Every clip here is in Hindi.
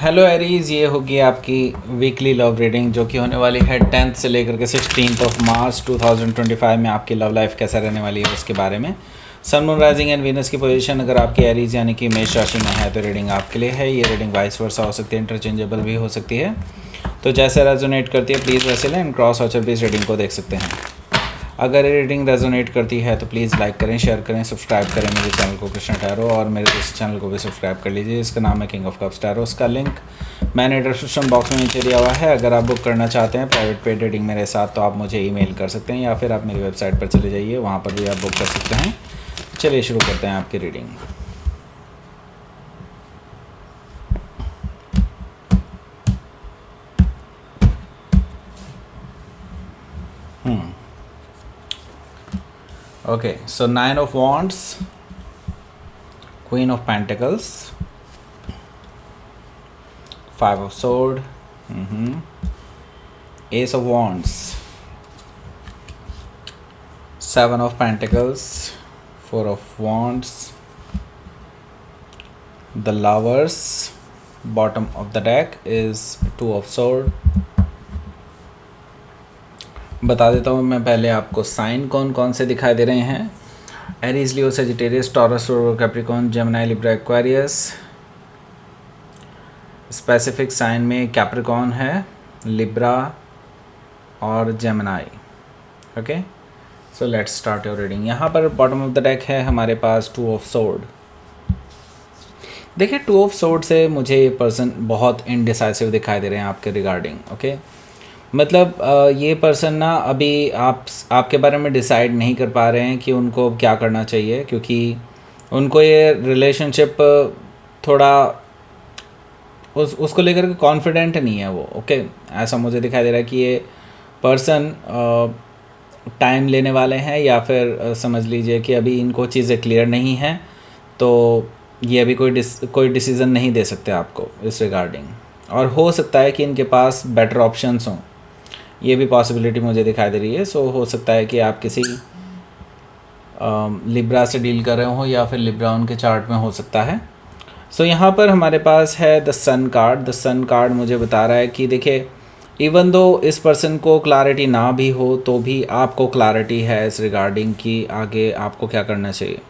हेलो एरीज, ये होगी आपकी वीकली लव रीडिंग जो कि होने वाली है 10th से लेकर के 16 मार्च 2025 में। आपकी लव लाइफ कैसा रहने वाली है उसके बारे में। Sun moon rising and Venus की पोजीशन अगर आपकी एरीज यानी कि मेष राशि में है तो रीडिंग आपके लिए है। ये रीडिंग वाइस वर्सा हो सकती है, इंटरचेंजेबल भी हो सकती है। तो जैसे रेजोनेट करती है प्लीज़ वैसे लें, एंड क्रॉस वाचर भी इस रीडिंग को देख सकते हैं। अगर ये रीडिंग रेजोनेट करती है तो प्लीज़ लाइक करें, शेयर करें, सब्सक्राइब करें मेरे चैनल को कृष्ण टैरो, और मेरे इस चैनल को भी सब्सक्राइब कर लीजिए। इसका नाम है किंग ऑफ कप्स टैरो। उसका लिंक मैंने डिस्क्रिप्शन बॉक्स में नीचे दिया हुआ है। अगर आप बुक करना चाहते हैं प्राइवेट पेड रीडिंग मेरे साथ तो आप मुझे ईमेल कर सकते हैं, या फिर आप मेरी वेबसाइट पर चले जाइए, वहाँ पर भी आप बुक कर सकते हैं। चलिए शुरू करते हैं आपकी reading. Okay, so 9 of Wands, Queen of Pentacles, 5 of Sword, Ace of Wands, 7 of Pentacles, 4 of Wands, the Lovers. Bottom of the deck is 2 of Sword. बता देता हूँ मैं पहले आपको साइन कौन कौन से दिखाई दे रहे हैं। एरीज, लियो, सजिटेरियस, टॉरस और Capricorn, Gemini, Libra, Aquarius. Specific sign में कैप्रिकॉर्न है, लिब्रा और Gemini. Okay, so let's start your reading. यहाँ पर बॉटम ऑफ द डेक है हमारे पास 2 ऑफ सोर्ड। देखिए 2 ऑफ सोर्ड से मुझे ये पर्सन बहुत इनडिसाइसिव दिखाई दे रहे हैं आपके रिगार्डिंग। ओके, मतलब ये पर्सन ना अभी आपके बारे में डिसाइड नहीं कर पा रहे हैं कि उनको क्या करना चाहिए, क्योंकि उनको ये रिलेशनशिप थोड़ा उसको लेकर के कॉन्फिडेंट नहीं है वो। ओके, ऐसा मुझे दिखाई दे रहा है कि ये पर्सन टाइम लेने वाले हैं, या फिर समझ लीजिए कि अभी इनको चीज़ें क्लियर नहीं हैं, तो ये अभी कोई डिसीज़न नहीं दे सकते आपको इस रिगार्डिंग। और हो सकता है कि इनके पास बेटर ऑप्शंस हों, ये भी पॉसिबिलिटी मुझे दिखाई दे रही है। सो हो सकता है कि आप किसी लिब्रा से डील कर रहे हो, या फिर लिब्रा उनके चार्ट में हो सकता है। सो यहाँ पर हमारे पास है the sun card. The sun card मुझे बता रहा है कि देखिए, इवन दो इस पर्सन को क्लैरिटी ना भी हो तो भी आपको क्लैरिटी है इस रिगार्डिंग कि आगे आपको क्या करना चाहिए।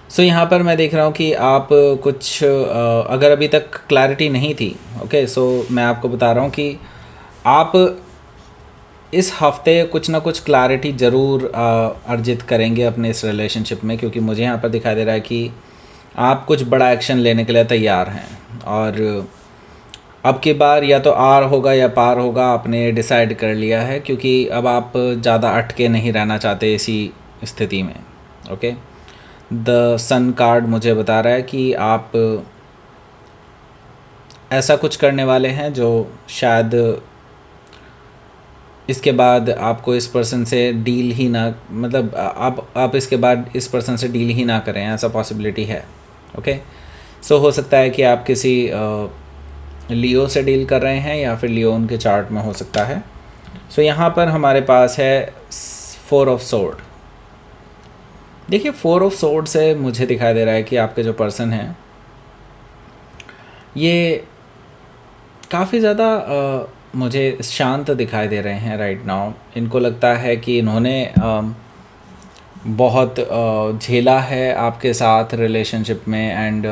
सो यहाँ पर मैं देख रहा हूँ कि आप कुछ अगर अभी तक क्लैरिटी नहीं थी, ओके, सो मैं आपको बता रहा हूँ कि आप इस हफ्ते कुछ ना कुछ क्लैरिटी ज़रूर अर्जित करेंगे अपने इस रिलेशनशिप में, क्योंकि मुझे यहाँ पर दिखाई दे रहा है कि आप कुछ बड़ा एक्शन लेने के लिए तैयार हैं। और अब की बार या तो आर होगा या पार होगा, आपने डिसाइड कर लिया है, क्योंकि अब आप ज़्यादा अटके नहीं रहना चाहते इसी स्थिति में। ओके, द सन कार्ड मुझे बता रहा है कि आप ऐसा कुछ करने वाले हैं जो शायद इसके बाद आपको इस पर्सन से डील ही ना, मतलब आप इसके बाद इस पर्सन से डील ही ना करें, ऐसा पॉसिबिलिटी है। ओके, सो हो सकता है कि आप किसी लियो से डील कर रहे हैं, या फिर लियो उनके चार्ट में हो सकता है। सो यहाँ पर हमारे पास है 4 ऑफ सोर्ड। देखिए 4 ऑफ सोर्ड से मुझे दिखाई दे रहा है कि आपके जो पर्सन हैं ये काफ़ी ज़्यादा मुझे शांत दिखाई दे रहे हैं राइट नाउ। इनको लगता है कि इन्होंने बहुत झेला है आपके साथ रिलेशनशिप में, एंड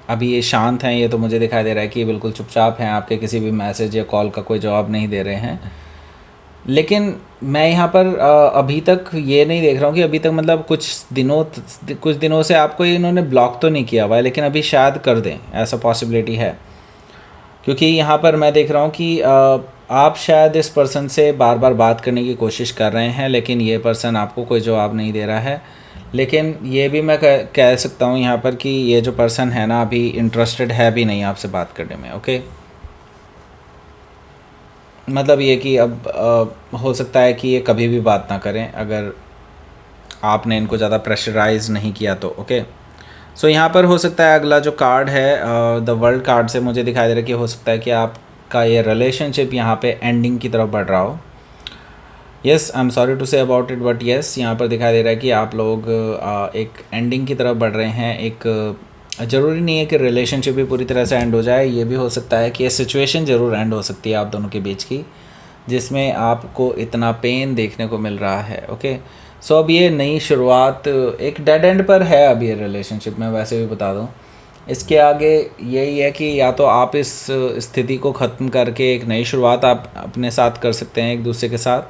अभी ये शांत हैं। ये तो मुझे दिखाई दे रहा है कि ये बिल्कुल चुपचाप हैं, आपके किसी भी मैसेज या कॉल का कोई जवाब नहीं दे रहे हैं। लेकिन मैं यहाँ पर अभी तक ये नहीं देख रहा हूँ कि अभी तक, मतलब कुछ दिनों से आपको इन्होंने ब्लॉक तो नहीं किया हुआ है, लेकिन अभी शायद कर दें, ऐसा पॉसिबिलिटी है। क्योंकि यहाँ पर मैं देख रहा हूँ कि आप शायद इस पर्सन से बार बार बात करने की कोशिश कर रहे हैं, लेकिन ये पर्सन आपको कोई जवाब नहीं दे रहा है। लेकिन ये भी मैं कह सकता हूँ यहाँ पर कि ये जो पर्सन है ना अभी इंटरेस्टेड है भी नहीं आपसे बात करने में। ओके, मतलब ये कि अब हो सकता है कि ये कभी भी बात ना करें अगर आपने इनको ज़्यादा प्रेशराइज नहीं किया तो। ओके, सो यहाँ पर हो सकता है अगला जो कार्ड है द वर्ल्ड कार्ड से मुझे दिखाई दे रहा है कि हो सकता है कि आपका ये रिलेशनशिप यहाँ पे एंडिंग की तरफ बढ़ रहा हो। Yes, I am sorry to say about it, but yes यहाँ पर दिखाई दे रहा है कि आप लोग एक एंडिंग की तरफ बढ़ रहे हैं, एक ज़रूरी नहीं है कि रिलेशनशिप भी पूरी तरह से एंड हो जाए, ये भी हो सकता है कि ये सिचुएशन ज़रूर एंड हो सकती है आप दोनों के बीच की, जिसमें आपको इतना पेन देखने को मिल रहा है। ओके, सो अब ये नई शुरुआत एक डेड एंड पर है अब ये रिलेशनशिप में, वैसे भी बता दूँ। इसके आगे यही है कि या तो आप इस स्थिति को ख़त्म करके एक नई शुरुआत आप अपने साथ कर सकते हैं एक दूसरे के साथ,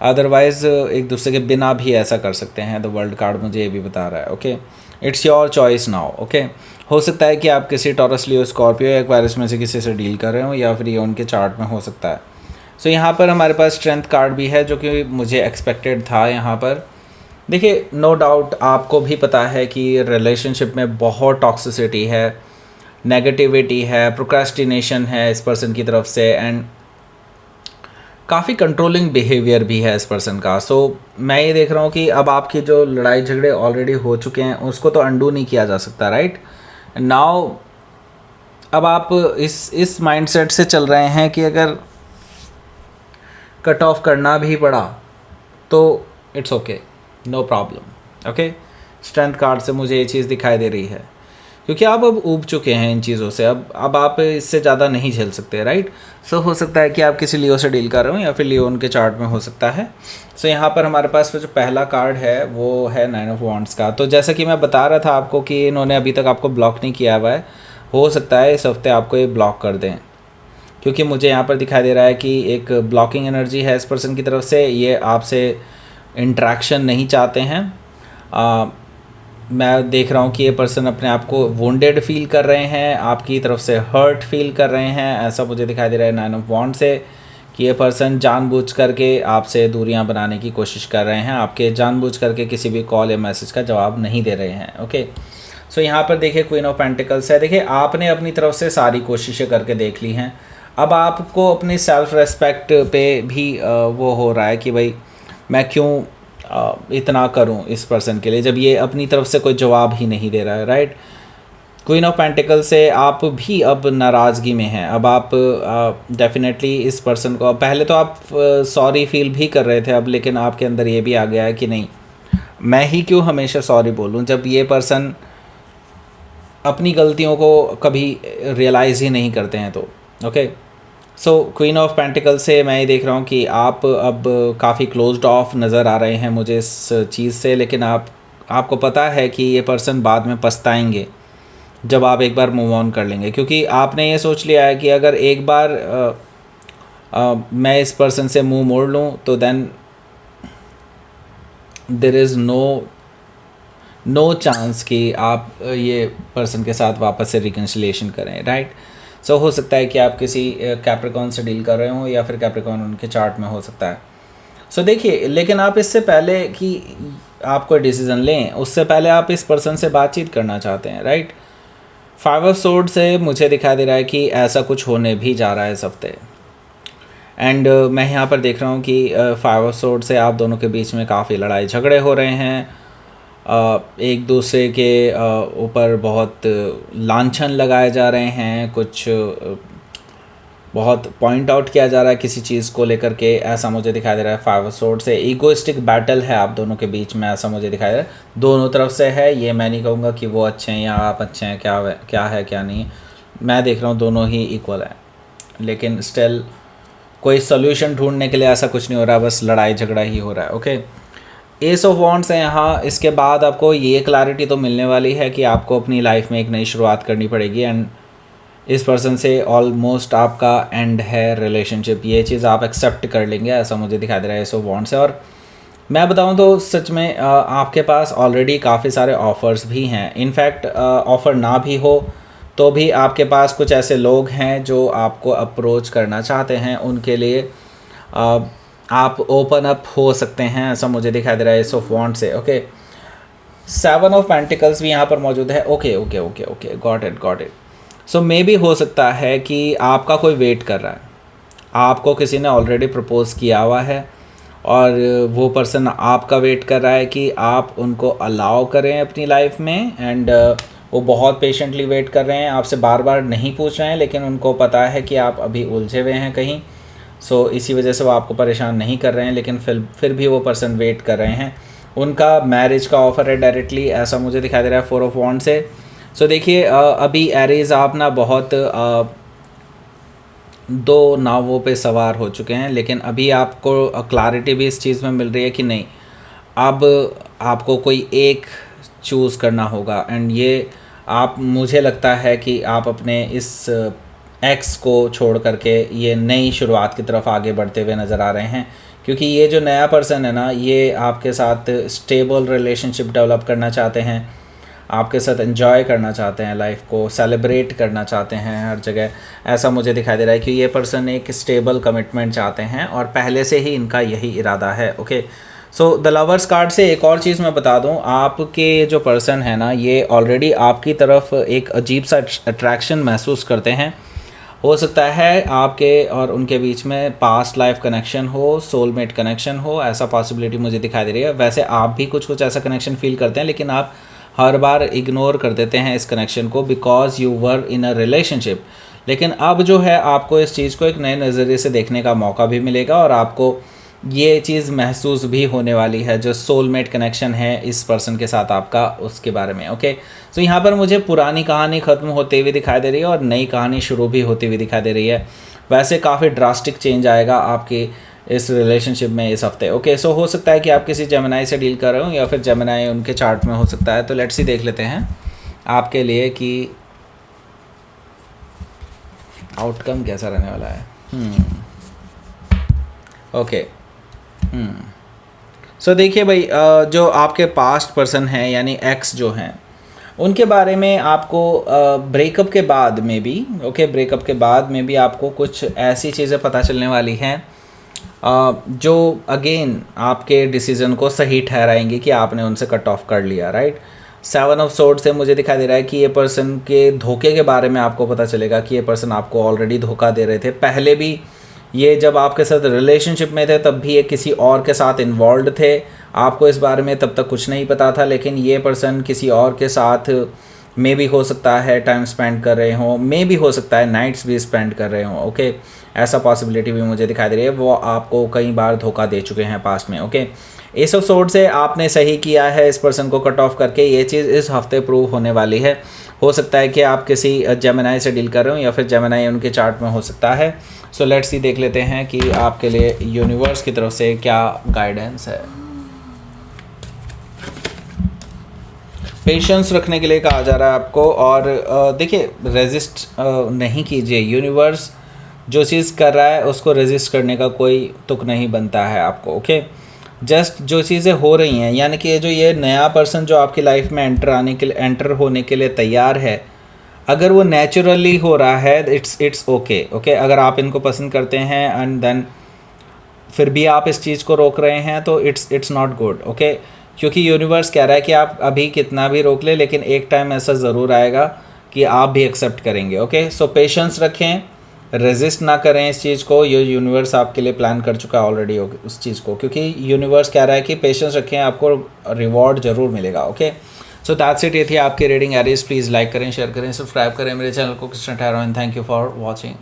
अदरवाइज़ एक दूसरे के बिना भी ऐसा कर सकते हैं। द वर्ल्ड कार्ड मुझे ये भी बता रहा है। Okay, it's your choice now. Okay, हो सकता है कि आप किसी टॉरस, लियो, स्कॉर्पियो या एक्वायरिस में से किसी से डील कर रहे हो, या फिर ये उनके चार्ट में हो सकता है। सो यहाँ पर हमारे पास स्ट्रेंथ कार्ड भी है, जो कि मुझे एक्सपेक्टेड था। यहाँ पर देखिए, नो डाउट आपको भी पता है कि रिलेशनशिप में बहुत टॉक्सिसिटी है, नेगेटिविटी है, प्रोक्रेस्टिनेशन है इस पर्सन की तरफ से, एंड काफ़ी कंट्रोलिंग बिहेवियर भी है इस पर्सन का। सो मैं ये देख रहा हूँ कि अब आपकी जो लड़ाई झगड़े ऑलरेडी हो चुके हैं उसको तो अंडू नहीं किया जा सकता, राइट नाउ। अब आप इस माइंडसेट से चल रहे हैं कि अगर कट ऑफ करना भी पड़ा तो it's okay, no problem. Okay, strength card से मुझे ये चीज़ दिखाई दे रही है, क्योंकि आप अब ऊब चुके हैं इन चीज़ों से, अब आप इससे ज़्यादा नहीं झेल सकते, राइट। सो हो सकता है कि आप किसी लियो से डील कर रहे हो, या फिर लियो उनके चार्ट में हो सकता है। सो यहाँ पर हमारे पास जो पहला कार्ड है वो है 9 ऑफ वॉन्ड्स का। तो जैसा कि मैं बता रहा था आपको कि इन्होंने अभी तक आपको ब्लॉक नहीं किया हुआ है, हो सकता है इस हफ्ते आपको ये ब्लॉक कर दें, क्योंकि मुझे यहाँ पर दिखाई दे रहा है कि एक ब्लॉकिंग एनर्जी है इस पर्सन की तरफ से। ये आपसे इंट्रैक्शन नहीं चाहते हैं। मैं देख रहा हूँ कि ये पर्सन अपने आप को वुंडेड फील कर रहे हैं, आपकी तरफ से हर्ट फील कर रहे हैं, ऐसा मुझे दिखाई दे रहा है 9 ऑफ वॉन्ड से, कि ये पर्सन जानबूझ करके आपसे दूरियां बनाने की कोशिश कर रहे हैं, आपके जानबूझ करके किसी भी कॉल या मैसेज का जवाब नहीं दे रहे हैं। ओके, सो यहाँ पर देखिए क्वीन ऑफ पेंटिकल्स है। देखिए, आपने अपनी तरफ से सारी कोशिशें करके देख ली हैं, अब आपको अपनी सेल्फ रेस्पेक्ट पे भी वो हो रहा है कि भाई मैं क्यों इतना करूं इस पर्सन के लिए, जब ये अपनी तरफ से कोई जवाब ही नहीं दे रहा है, राइट। क्वीन ऑफ पेंटिकल से आप भी अब नाराज़गी में हैं। अब आप डेफिनेटली इस पर्सन को, पहले तो आप सॉरी फील भी कर रहे थे अब, लेकिन आपके अंदर ये भी आ गया है कि नहीं, मैं ही क्यों हमेशा सॉरी बोलूं, जब ये पर्सन अपनी गलतियों को कभी रियलाइज़ ही नहीं करते हैं। तो okay, so queen of pentacle से मैं ये देख रहा हूँ कि आप अब काफ़ी क्लोज्ड ऑफ नज़र आ रहे हैं मुझे इस चीज़ से, लेकिन आपको पता है कि ये पर्सन बाद में पछताएंगे जब आप एक बार मूव ऑन कर लेंगे, क्योंकि आपने ये सोच लिया है कि अगर एक बार मैं इस पर्सन से मुंह मोड़ लूँ तो then there is no chance कि आप ये पर्सन के साथ वापस से रिकन्सिलिएशन करें, राइट। सो हो सकता है कि आप किसी कैप्रिकॉन से डील कर रहे हो, या फिर कैप्रिकॉन उनके चार्ट में हो सकता है। सो देखिए, लेकिन आप इससे पहले कि आप कोई डिसीज़न लें, उससे पहले आप इस पर्सन से बातचीत करना चाहते हैं, राइट। 5 ऑफ सोर्ड से मुझे दिखाई दे रहा है कि ऐसा कुछ होने भी जा रहा है इस हफ्ते, एंड मैं यहाँ पर देख रहा हूँ कि 5 ऑफ सोर्ड से आप दोनों के बीच में काफ़ी लड़ाई झगड़े हो रहे हैं, एक दूसरे के ऊपर बहुत लांछन लगाए जा रहे हैं, कुछ बहुत पॉइंट आउट किया जा रहा है किसी चीज़ को लेकर के, ऐसा मुझे दिखाई दे रहा है। 5 ऑफ सोर्ड से ईगोइस्टिक बैटल है आप दोनों के बीच में, ऐसा मुझे दिखाई दे रहा है। दोनों तरफ से है, ये मैं नहीं कहूँगा कि वो अच्छे हैं या आप अच्छे हैं, क्या है क्या नहीं, मैं देख रहा हूँ दोनों ही इक्वल है, लेकिन स्टिल कोई सोल्यूशन ढूंढने के लिए ऐसा कुछ नहीं हो रहा, बस लड़ाई झगड़ा ही हो रहा है। ओके, एस ऑफ वॉन्ड्स है यहाँ। इसके बाद आपको ये क्लैरिटी तो मिलने वाली है कि आपको अपनी लाइफ में एक नई शुरुआत करनी पड़ेगी, एंड इस पर्सन से ऑलमोस्ट आपका एंड है रिलेशनशिप, ये चीज़ आप एक्सेप्ट कर लेंगे, ऐसा मुझे दिखाई दे रहा है एस ऑफ वॉन्ड्स से। और मैं बताऊँ तो सच में आपके पास ऑलरेडी काफ़ी सारे ऑफ़र्स भी हैं। इनफैक्ट ऑफ़र ना भी हो तो भी आपके पास कुछ ऐसे लोग हैं जो आपको अप्रोच करना चाहते हैं, उनके लिए आप ओपन अप हो सकते हैं, ऐसा मुझे दिखाई दे रहा है एस ऑफ वॉन्ड से। ओके, 7 ऑफ पेंटिकल्स भी यहाँ पर मौजूद है। Okay, got it. सो मे भी हो सकता है कि आपका कोई वेट कर रहा है, आपको किसी ने ऑलरेडी प्रपोज किया हुआ है और वो पर्सन आपका वेट कर रहा है कि आप उनको अलाउ करें अपनी लाइफ में, एंड वो बहुत पेशेंटली वेट कर रहे हैं, आपसे बार बार नहीं पूछ रहे हैं, लेकिन उनको पता है कि आप अभी उलझे हुए हैं कहीं। सो इसी वजह से वो आपको परेशान नहीं कर रहे हैं, लेकिन फिर भी वो पर्सन वेट कर रहे हैं। उनका मैरिज का ऑफ़र है डायरेक्टली, ऐसा मुझे दिखाई दे रहा है 4 ऑफ वॉन्ड से। सो देखिए अभी एरीज आप ना बहुत दो नावों पे सवार हो चुके हैं, लेकिन अभी आपको क्लैरिटी भी इस चीज़ में मिल रही है कि नहीं, अब आपको कोई एक चूज़ करना होगा। एंड ये आप, मुझे लगता है कि आप अपने इस एक्स को छोड़ करके ये नई शुरुआत की तरफ आगे बढ़ते हुए नज़र आ रहे हैं, क्योंकि ये जो नया पर्सन है ना, ये आपके साथ स्टेबल रिलेशनशिप डेवलप करना चाहते हैं, आपके साथ एंजॉय करना चाहते हैं, लाइफ को सेलिब्रेट करना चाहते हैं हर जगह। ऐसा मुझे दिखाई दे रहा है कि ये पर्सन एक स्टेबल कमिटमेंट चाहते हैं और पहले से ही इनका यही इरादा है। Okay, so the lovers card से एक और चीज़ मैं बता दूं, आपके जो पर्सन है ना, ये ऑलरेडी आपकी तरफ एक अजीब सा अट्रैक्शन महसूस करते हैं। हो सकता है आपके और उनके बीच में पास्ट लाइफ कनेक्शन हो, सोलमेट कनेक्शन हो, ऐसा पॉसिबिलिटी मुझे दिखाई दे रही है। वैसे आप भी कुछ कुछ ऐसा कनेक्शन फील करते हैं, लेकिन आप हर बार इग्नोर कर देते हैं इस कनेक्शन को, because you were in a relationship. लेकिन अब जो है, आपको इस चीज़ को एक नए नज़रिए से देखने का मौका भी मिलेगा और आपको ये चीज़ महसूस भी होने वाली है, जो सोलमेट कनेक्शन है इस पर्सन के साथ आपका, उसके बारे में। ओके, तो यहाँ पर मुझे पुरानी कहानी ख़त्म होते हुए दिखाई दे रही है और नई कहानी शुरू भी होती हुई दिखाई दे रही है। वैसे काफ़ी ड्रास्टिक चेंज आएगा आपकी इस रिलेशनशिप में इस हफ्ते। ओके, सो हो सकता है कि आप किसी जेमिनाई से डील कर रहे हो या फिर जेमिनाई उनके चार्ट में हो सकता है। तो लेट्स सी देख लेते हैं आपके लिए कि आउटकम कैसा रहने वाला है। ओके, सो देखिए भाई, जो आपके पास्ट पर्सन हैं यानी एक्स जो हैं, उनके बारे में आपको ब्रेकअप के बाद में भी, ओके, ब्रेकअप के बाद में भी आपको कुछ ऐसी चीज़ें पता चलने वाली हैं जो अगेन आपके डिसीज़न को सही ठहराएंगे कि आपने उनसे कट ऑफ कर लिया, राइट। 7 ऑफ सोर्ड से मुझे दिखाई दे रहा है कि ये पर्सन के धोखे के बारे में आपको पता चलेगा कि ये पर्सन आपको ऑलरेडी धोखा दे रहे थे पहले भी। ये जब आपके साथ रिलेशनशिप में थे तब भी ये किसी और के साथ इन्वॉल्व थे, आपको इस बारे में तब तक कुछ नहीं पता था, लेकिन ये पर्सन किसी और के साथ मे भी हो सकता है टाइम स्पेंड कर रहे हों, मे भी हो सकता है नाइट्स भी स्पेंड कर रहे हों। ओके, ऐसा पॉसिबिलिटी भी मुझे दिखाई दे रही है। वो आपको कई बार धोखा दे चुके हैं पास्ट में। ओके, एस ऑफ सोर्ड से आपने सही किया है इस पर्सन को कट ऑफ करके, ये चीज़ इस हफ्ते प्रूव होने वाली है। हो सकता है कि आप किसी जेमिनाई से डील कर रहे हो या फिर जेमिनाई उनके चार्ट में हो सकता है। सो लेट्स सी देख लेते हैं कि आपके लिए यूनिवर्स की तरफ से क्या गाइडेंस है। पेशेंस रखने के लिए कहा जा रहा है आपको, और देखिए रेजिस्ट नहीं कीजिए। यूनिवर्स जो चीज़ कर रहा है उसको रेजिस्ट करने का कोई तुक नहीं बनता है आपको। ओके, जस्ट जो चीज़ें हो रही हैं, यानी कि जो ये नया पर्सन जो आपकी लाइफ में एंटर होने के लिए तैयार है, अगर वो नेचुरली हो रहा है इट्स ओके। ओके, अगर आप इनको पसंद करते हैं एंड देन फिर भी आप इस चीज़ को रोक रहे हैं तो इट्स नॉट गुड। ओके, क्योंकि यूनिवर्स कह रहा है कि आप अभी कितना भी रोक ले, लेकिन एक टाइम ऐसा ज़रूर आएगा कि आप भी एक्सेप्ट करेंगे। ओके, सो पेशेंस रखें, रेजिस्ट ना करें इस चीज़ को। ये यूनिवर्स आपके लिए प्लान कर चुका है ऑलरेडी उस चीज़ को, क्योंकि यूनिवर्स कह रहा है कि पेशेंस रखें, आपको रिवॉर्ड ज़रूर मिलेगा। Okay, so that's it. ये थी आपकी रीडिंग एरीज। प्लीज़ लाइक करें, शेयर करें, सब्सक्राइब करें मेरे चैनल को कृष्ण ठहरो, and thank you for watching.